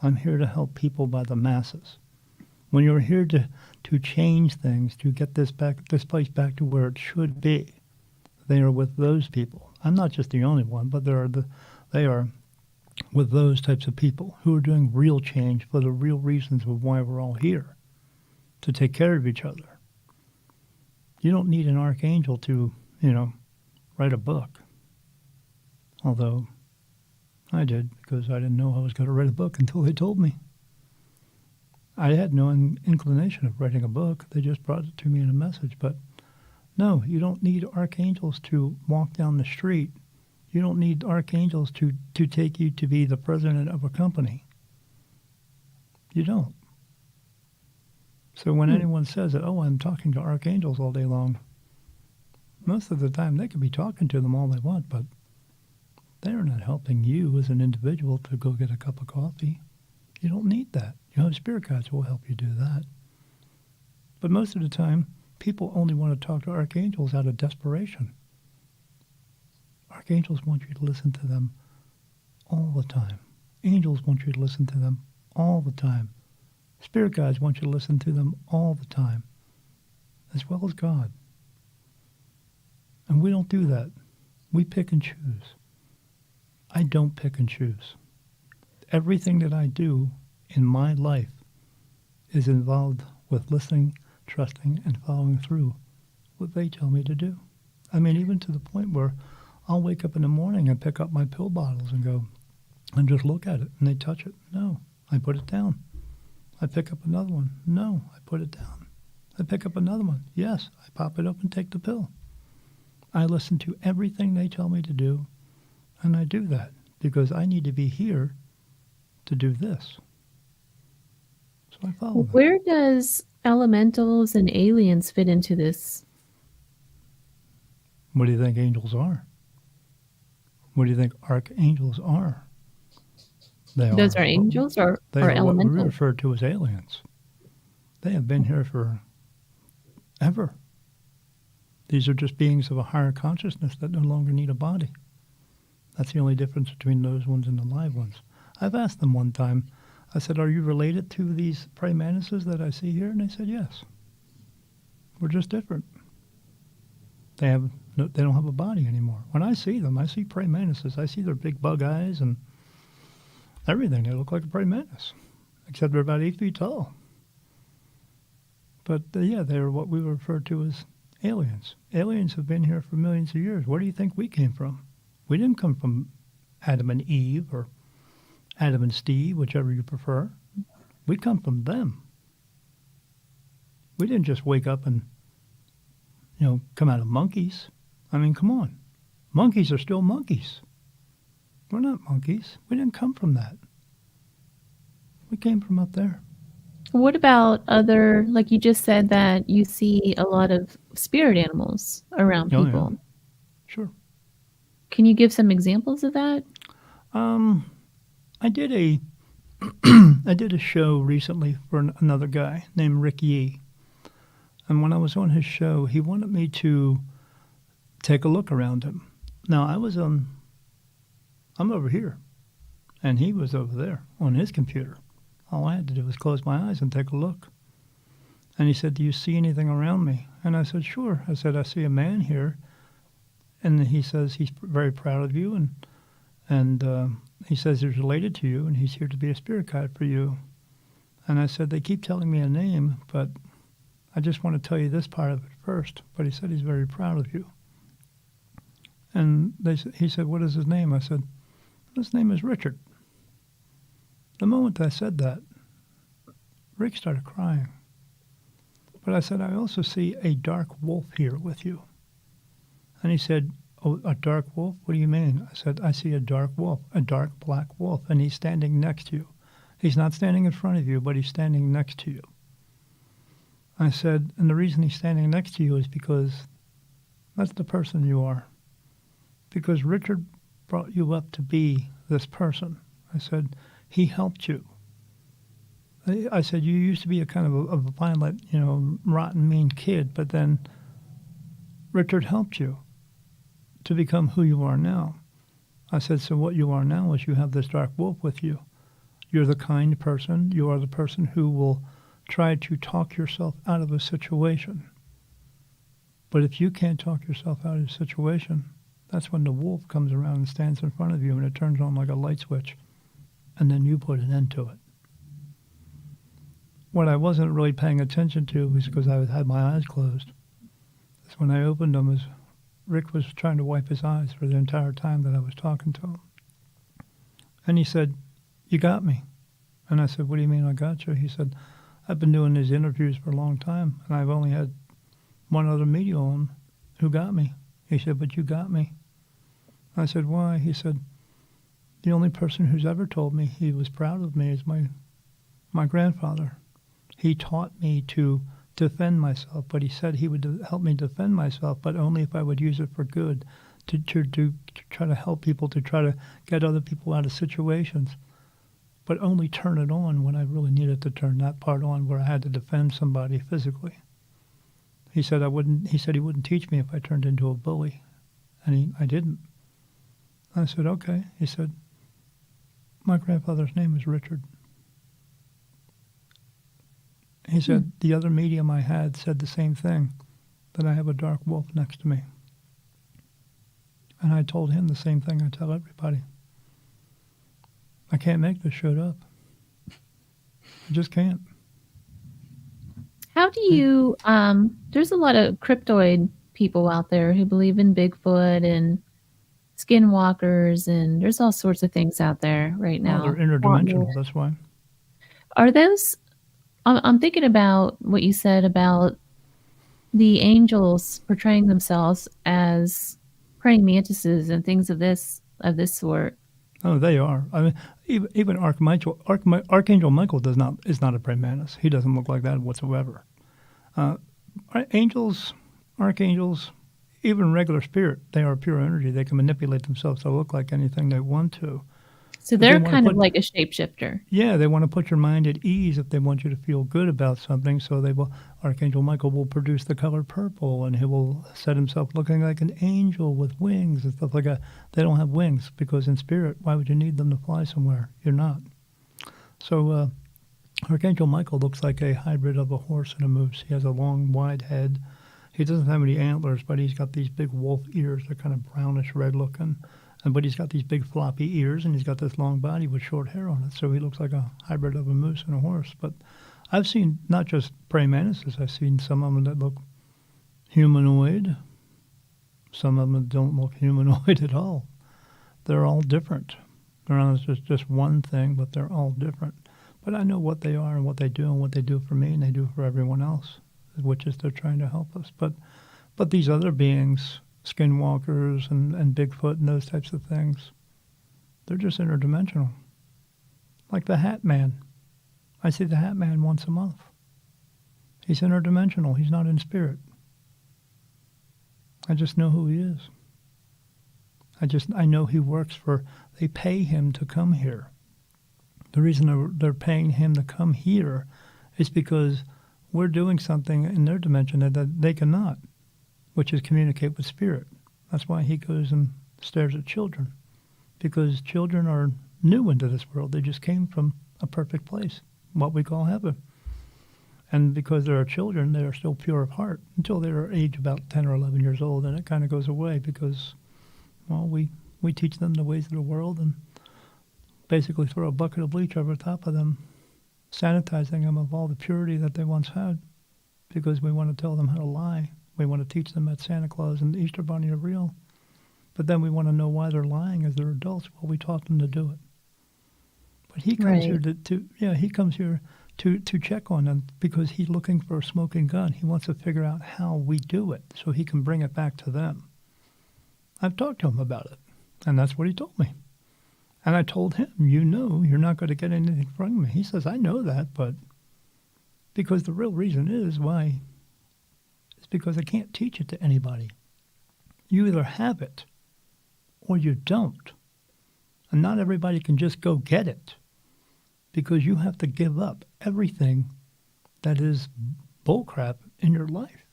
I'm here to help people by the masses. When you're here to change things, to get this place back to where it should be, they are with those people. I'm not just the only one, but they are with those types of people who are doing real change for the real reasons of why we're all here, to take care of each other. You don't need an archangel to, write a book. Although I did, because I didn't know I was going to write a book until they told me. I had no inclination of writing a book. They just brought it to me in a message. But no, you don't need archangels to walk down the street. You don't need archangels to take you to be the president of a company. You don't. So when anyone says that, I'm talking to archangels all day long, most of the time they could be talking to them all they want, but they're not helping you as an individual to go get a cup of coffee. You don't need that. You have spirit guides who will help you do that. But most of the time, people only want to talk to archangels out of desperation. Archangels want you to listen to them all the time. Angels want you to listen to them all the time. Spirit guides want you to listen to them all the time, as well as God. And we don't do that. We pick and choose. I don't pick and choose. Everything that I do in my life is involved with listening, trusting, and following through what they tell me to do. I mean, even to the point where I'll wake up in the morning and pick up my pill bottles and go and just look at it, and they touch it. No, I put it down. I pick up another one. No, I put it down. I pick up another one. Yes, I pop it up and take the pill. I listen to everything they tell me to do, and I do that because I need to be here to do this. So I follow them. Where does elementals and aliens fit into this? What do you think angels are? What do you think archangels are? They Those are are angels they or are what we elementals? refer to as aliens. They have been here forever. These are just beings of a higher consciousness that no longer need a body. That's the only difference between those ones and the live ones. I've asked them one time, I said, are you related to these praying mantises that I see here? And they said, yes. We're just different. They don't have a body anymore. When I see them, I see praying mantises. I see their big bug eyes and everything. They look like a praying mantis, except they're about 8 feet tall. But yeah, they're what we refer to as aliens. Aliens have been here for millions of years. Where do you think we came from? We didn't come from Adam and Eve or Adam and Steve, whichever you prefer. We come from them. We didn't just wake up and, come out of monkeys. I mean, come on. Monkeys are still monkeys. We're not monkeys. We didn't come from that. We came from up there. What about other, like you just said that you see a lot of spirit animals around Oh, people. yeah. Sure. Can you give some examples of that? I did a I did a show recently for another guy named Rick Yee. And when I was on his show, he wanted me to take a look around him. Now, I'm over here, and he was over there on his computer. All I had to do was close my eyes and take a look. And he said, do you see anything around me? And I said, sure. I said, I see a man here. And he says he's very proud of you, and he says he's related to you, and he's here to be a spirit guide for you. And I said, they keep telling me a name, but I just want to tell you this part of it first. But he said he's very proud of you. And he said, what is his name? I said, his name is Richard. The moment I said that, Rick started crying. But I said, I also see a dark wolf here with you. And he said, oh, a dark wolf? What do you mean? I said, I see a dark wolf, a dark black wolf, and he's standing next to you. He's not standing in front of you, but he's standing next to you. I said, and the reason he's standing next to you is because that's the person you are. Because Richard brought you up to be this person. I said, he helped you. I said, you used to be a kind of a violent, rotten, mean kid, but then Richard helped you to become who you are now. I said, so what you are now is you have this dark wolf with you. You're the kind person. You are the person who will try to talk yourself out of a situation. But if you can't talk yourself out of a situation, that's when the wolf comes around and stands in front of you and it turns on like a light switch. And then you put an end to it. What I wasn't really paying attention to was because I had my eyes closed. Is when I opened them, Rick was trying to wipe his eyes for the entire time that I was talking to him. And he said, you got me. And I said, what do you mean I got you? He said, I've been doing these interviews for a long time, and I've only had one other medium who got me. He said, but you got me. I said, why? He said, the only person who's ever told me he was proud of me is my grandfather. He taught me to defend myself, but he said he would help me defend myself, but only if I would use it for good, to try to help people, to try to get other people out of situations, but only turn it on when I really needed to turn that part on where I had to defend somebody physically. He said he wouldn't teach me if I turned into a bully, and I didn't. I said, okay. He said, my grandfather's name is Richard. He said, the other medium I had said the same thing, that I have a dark wolf next to me. And I told him the same thing I tell everybody. I can't make this shit up. I just can't. How do you, there's a lot of cryptoid people out there who believe in Bigfoot and skinwalkers, and there's all sorts of things out there right now. Well, they're interdimensional, that's why. Are those, I'm thinking about what you said about the angels portraying themselves as praying mantises and things of this sort. Oh, they are. I mean, even Archangel Michael is not a praying mantis. He doesn't look like that whatsoever. Uh, angels, archangels, even regular spirit, they are pure energy. They can manipulate themselves to look like anything they want to. So But they they're want to kind of put, like a shapeshifter. yeah, they want to put your mind at ease if they want you to feel good about something. So Archangel Michael will produce the color purple, and he will set himself looking like an angel with wings and stuff like that. They don't have wings because in spirit, why would you need them to fly somewhere? You're not. So Archangel Michael looks like a hybrid of a horse and a moose. He has a long, wide head. He doesn't have any antlers, but he's got these big wolf ears. They're kind of brownish red looking. But he's got these big floppy ears, and he's got this long body with short hair on it. So he looks like a hybrid of a moose and a horse. But I've seen not just praying mantises. I've seen some of them that look humanoid. Some of them don't look humanoid at all. They're all different. They're not just one thing, but they're all different. But I know what they are and what they do and what they do for me and they do for everyone else, which is they're trying to help us. But these other beings, skinwalkers and Bigfoot and those types of things, they're just interdimensional. Like the Hat Man. I see the Hat Man once a month. He's interdimensional. He's not in spirit. I just know who he is. I know he works for, they pay him to come here. The reason they're paying him to come here is because we're doing something in their dimension that they cannot, which is communicate with spirit. That's why he goes and stares at children, because children are new into this world. They just came from a perfect place, what we call heaven. And because they are children, they are still pure of heart until they are age about 10 or 11 years old, and it kind of goes away because, well, we teach them the ways of the world and basically throw a bucket of bleach over top of them, sanitizing them of all the purity that they once had, because we want to tell them how to lie. We want to teach them that Santa Claus and the Easter Bunny are real. But then we want to know why they're lying as they're adults. Well, we taught them to do it. But he comes here he comes here to check on them because he's looking for a smoking gun. He wants to figure out how we do it so he can bring it back to them. I've talked to him about it, and that's what he told me. And I told him, you're not going to get anything from me. He says, I know that, but because the real reason is why is because I can't teach it to anybody. You either have it or you don't. And not everybody can just go get it because you have to give up everything that is bullcrap in your life.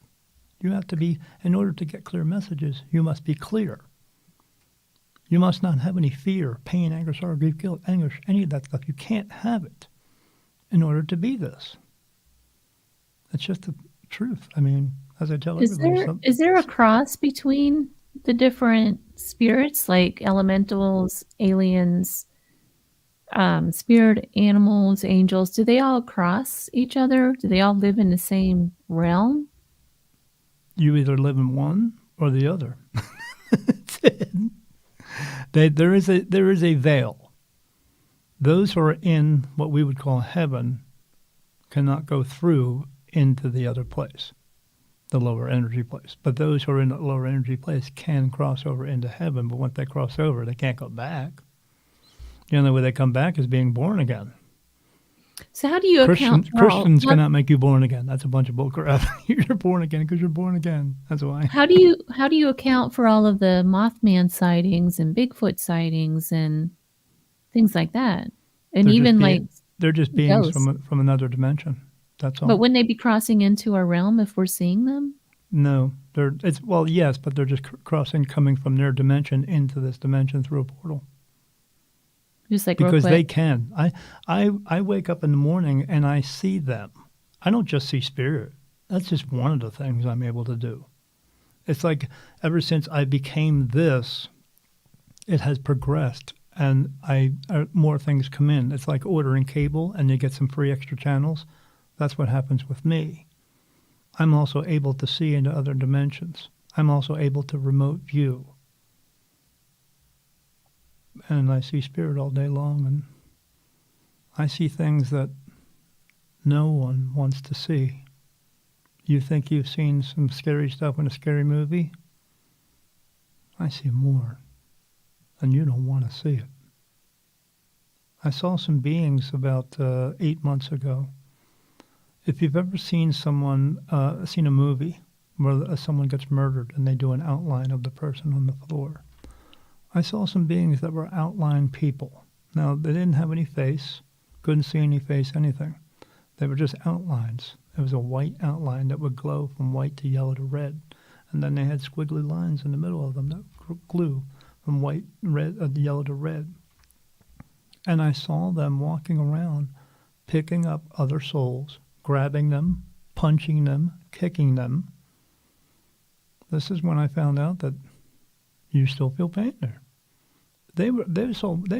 You have to be, in order to get clear messages, you must be clear. You must not have any fear, pain, anger, sorrow, grief, guilt, anguish, any of that stuff. You can't have it in order to be this. It's just the truth. I mean, as I tell everybody. Is there a cross between the different spirits, like elementals, aliens, spirit animals, angels? Do they all cross each other? Do they all live in the same realm? You either live in one or the other. That's it. There is a veil. Those who are in what we would call heaven cannot go through into the other place, the lower energy place. But those who are in the lower energy place can cross over into heaven. But once they cross over, they can't go back. The only way they come back is being born again. So how do you account for Christians cannot make you born again. That's a bunch of bullcrap. You're born again because you're born again. That's why. How do you account for all of the Mothman sightings and Bigfoot sightings and things like that? And they're just beings from another dimension. That's all. But wouldn't they be crossing into our realm if we're seeing them? No, yes, but they're just coming from their dimension into this dimension through a portal. Just like because they can. I wake up in the morning and I see them. I don't just see spirit. That's just one of the things I'm able to do. It's like ever since I became this, it has progressed, and more things come in. It's like ordering cable and you get some free extra channels. That's what happens with me. I'm also able to see into other dimensions. I'm also able to remote view. And I see spirit all day long, and I see things that no one wants to see. You think you've seen some scary stuff in a scary movie? I see more, and you don't want to see it. I saw some beings about 8 months ago. If you've ever seen seen a movie where someone gets murdered and they do an outline of the person on the floor, I saw some beings that were outline people. Now, they didn't have any face, couldn't see any face, anything. They were just outlines. It was a white outline that would glow from white to yellow to red. And then they had squiggly lines in the middle of them that glue from white, red, yellow to red. And I saw them walking around, picking up other souls, grabbing them, punching them, kicking them. This is when I found out that you still feel pain there. They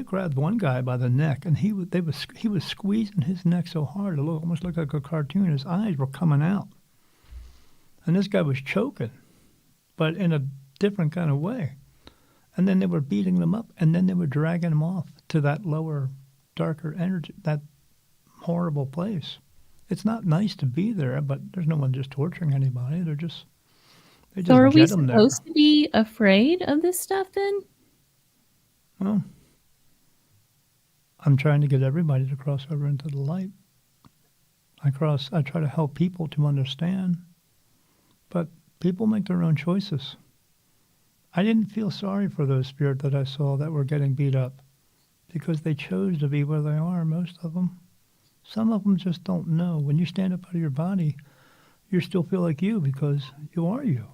grabbed one guy by the neck, and he was squeezing his neck so hard it almost looked like a cartoon. His eyes were coming out, and this guy was choking, but in a different kind of way. And then they were beating them up, and then they were dragging them off to that lower, darker energy, that horrible place. It's not nice to be there, but there's no one just torturing anybody. They just So are we get them there. supposed to be afraid of this stuff then? Well, I'm trying to get everybody to cross over into the light. I try to help people to understand, but people make their own choices. I didn't feel sorry for those spirits that I saw that were getting beat up because they chose to be where they are, most of them. Some of them just don't know. When you stand up out of your body, you still feel like you because you are you.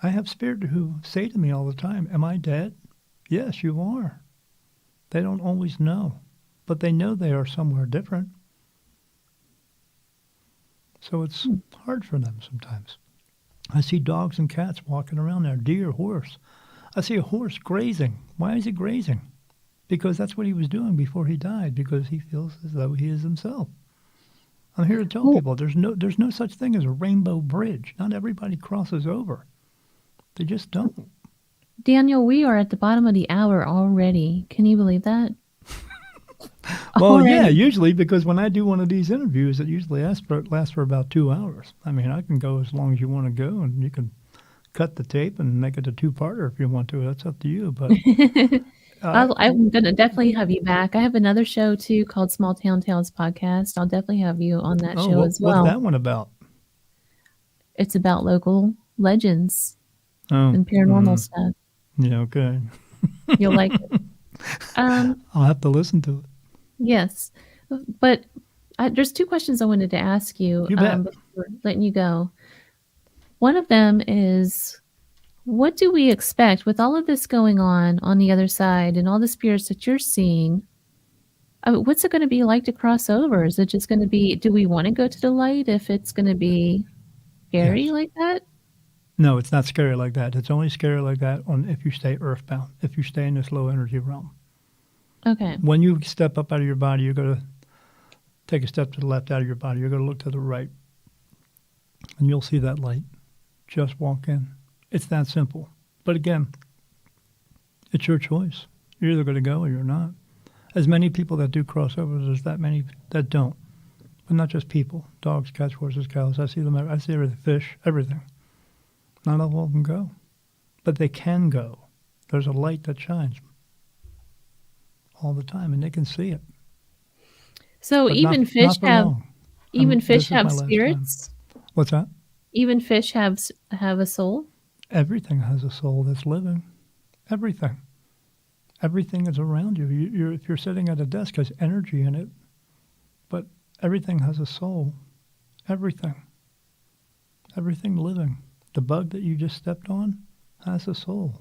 I have spirits who say to me all the time, am I dead? Yes, you are. They don't always know, but they know they are somewhere different. So it's hard for them sometimes. I see dogs and cats walking around there, deer, horse. I see a horse grazing. Why is he grazing? Because that's what he was doing before he died, because he feels as though he is himself. I'm here to tell people there's no such thing as a rainbow bridge. Not everybody crosses over. They just don't. Daniel, we are at the bottom of the hour already. Can you believe that? Well, yeah, usually, because when I do one of these interviews, it usually lasts for about 2 hours. I mean, I can go as long as you want to go, and you can cut the tape and make it a two-parter if you want to. That's up to you. But I'm going to definitely have you back. I have another show, too, called Small Town Tales Podcast. I'll definitely have you on that show as well. What's that one about? It's about local legends and paranormal stuff. Yeah, okay. You'll like it. I'll have to listen to it. Yes. But there's two questions I wanted to ask you, before letting you go. One of them is, what do we expect with all of this going on the other side and all the spirits that you're seeing? What's it going to be like to cross over? Is it just going to be, do we want to go to the light if it's going to be scary like that? No, it's not scary like that. It's only scary like that if you stay earthbound, if you stay in this low energy realm. Okay. When you step up out of your body, you're going to take a step to the left out of your body. You're going to look to the right, and you'll see that light. Just walk in. It's that simple. But again, it's your choice. You're either going to go or you're not. As many people that do crossovers as that many that don't. But not just people. Dogs, cats, horses, cows. I see them. I see everything. Fish, everything. Not all of them go. But they can go. There's a light that shines all the time, and they can see it. So but even fish have spirits? What's that? Even fish have a soul? Everything has a soul that's living. Everything. Everything is around you. If you're sitting at a desk, there's energy in it. But everything has a soul. Everything. Everything living. The bug that you just stepped on has a soul.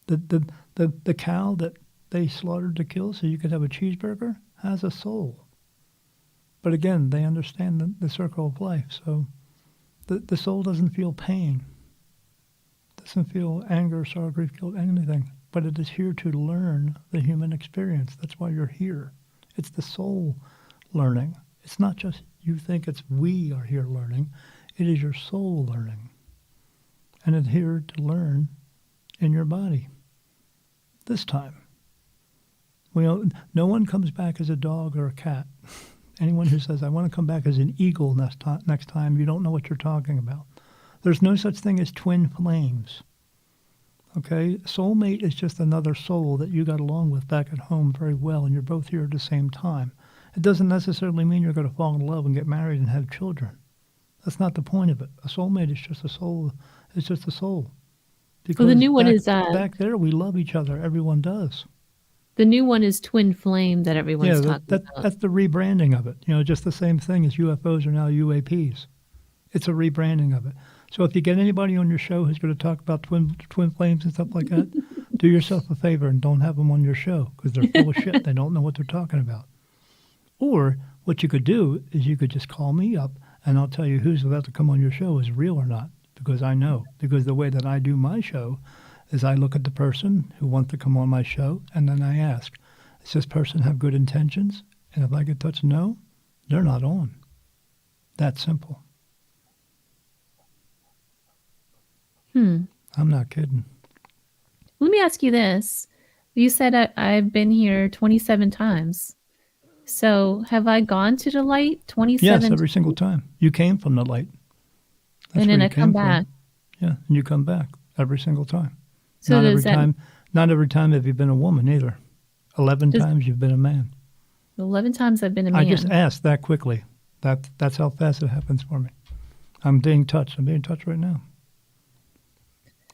The cow that they slaughtered to kill so you could have a cheeseburger has a soul. But again, they understand the circle of life. So the soul doesn't feel pain. Doesn't feel anger, sorrow, grief, guilt, anything. But it is here to learn the human experience. That's why you're here. It's the soul learning. It's not just you think it's we are here learning. It is your soul learning. And it's here to learn in your body. This time. No one comes back as a dog or a cat. Anyone who says, I want to come back as an eagle next time, you don't know what you're talking about. There's no such thing as twin flames. Okay? Soulmate is just another soul that you got along with back at home very well, and you're both here at the same time. It doesn't necessarily mean you're going to fall in love and get married and have children. That's not the point of it. A soulmate is just a soul. It's just a soul. Because the new one is back there, we love each other. Everyone does. The new one is twin flame that everyone's talking about. That's the rebranding of it. Just the same thing as UFOs are now UAPs. It's a rebranding of it. So if you get anybody on your show who's going to talk about twin flames and stuff like that, do yourself a favor and don't have them on your show because they're full of shit. They don't know what they're talking about. Or what you could do is you could just call me up and I'll tell you who's about to come on your show is real or not, because I know. Because the way that I do my show is I look at the person who wants to come on my show, and then I ask, does this person have good intentions? And if I get touched no, they're not on. That simple. I'm not kidding. Let me ask you this. You said I've been here 27 times. So have I gone to the light 27 Yes, every single time. You came from the light. That's and then I come back. Yeah, and you come back every single time. So Not every time have you been a woman either. 11 times you've been a man. 11 times I've been a man. I just asked that quickly. That's how fast it happens for me. I'm being touched. I'm being touched right now.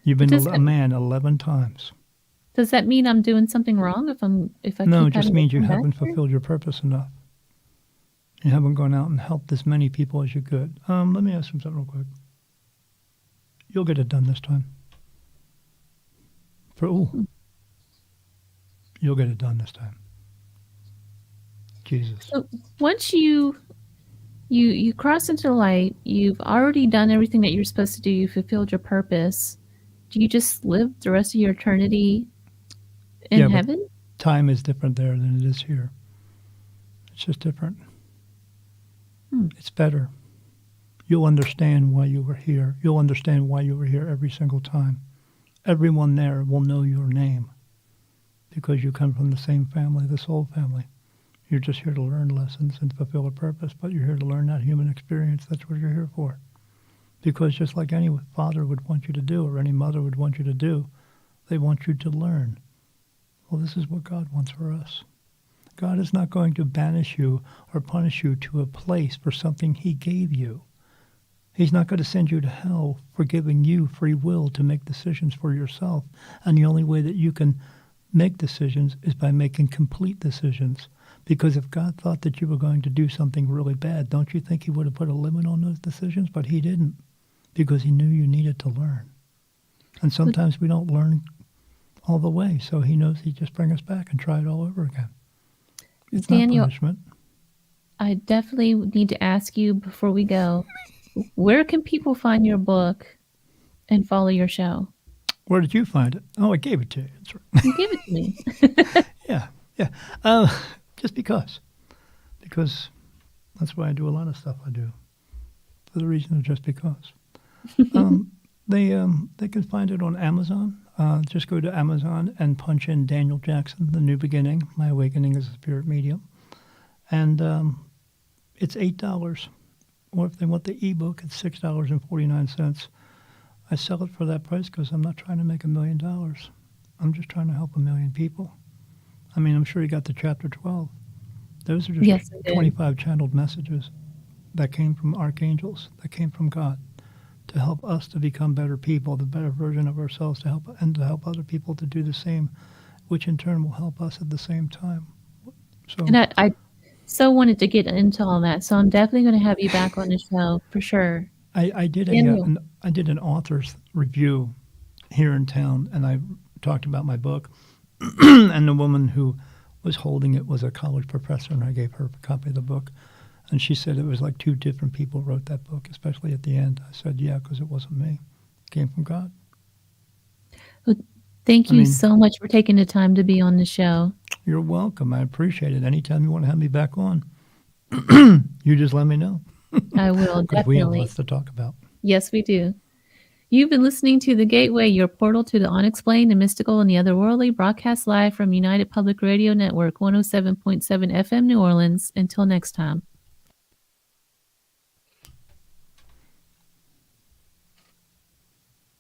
You've been a man 11 times. Does that mean I'm doing something wrong if I No, keep it just means you having haven't fulfilled your purpose enough. You haven't gone out and helped as many people as you could. Let me ask you something real quick. You'll get it done this time. You'll get it done this time. Jesus. So once you cross into the light, you've already done everything that you're supposed to do. You fulfilled your purpose. Do you just live the rest of your eternity in heaven? Time is different there than it is here. It's just different. It's better. You'll understand why you were here. You'll understand why you were here every single time. Everyone there will know your name because you come from the same family, the soul family. You're just here to learn lessons and fulfill a purpose, but you're here to learn that human experience. That's what you're here for. Because just like any father would want you to do or any mother would want you to do, they want you to learn. Well, this is what God wants for us. God is not going to banish you or punish you to a place for something he gave you. He's not going to send you to hell for giving you free will to make decisions for yourself. And the only way that you can make decisions is by making complete decisions. Because if God thought that you were going to do something really bad, don't you think he would have put a limit on those decisions? But he didn't, because he knew you needed to learn. And sometimes we don't learn all the way, so he knows he'd just bring us back and try it all over again. It's Daniel, not punishment. I definitely need to ask you before we go, where can people find your book and follow your show? Where did you find it? Oh, I gave it to you. That's right. You gave it to me. Yeah. Just because. Because that's why I do a lot of stuff I do. For the reason of just because. They can find it on Amazon. Just go to Amazon and punch in Daniel Jackson, The New Beginning, My Awakening as a Spirit Medium. And it's $8. Or if they want the ebook, it's $6.49. I sell it for that price because I'm not trying to make $1 million. I'm just trying to help 1 million people. I mean, I'm sure you got the chapter 12. Those are just 25 channeled messages that came from archangels, that came from God, to help us to become better people, the better version of ourselves, to help other people to do the same, which in turn will help us at the same time. So, and I so wanted to get into all that, so I'm definitely going to have you back on the show for sure. I did an author's review here in town, and I talked about my book, and the woman who was holding it was a college professor, and I gave her a copy of the book, and she said it was like 2 different people wrote that book, especially at the end. I said, yeah, because it wasn't me. It came from God. Well, thank you so much for taking the time to be on the show. You're welcome. I appreciate it. Anytime you want to have me back on, you just let me know. I will, definitely. We have lots to talk about. Yes, we do. You've been listening to The Gateway, your portal to the unexplained, the mystical, and the otherworldly, broadcast live from United Public Radio Network, 107.7 FM New Orleans. Until next time.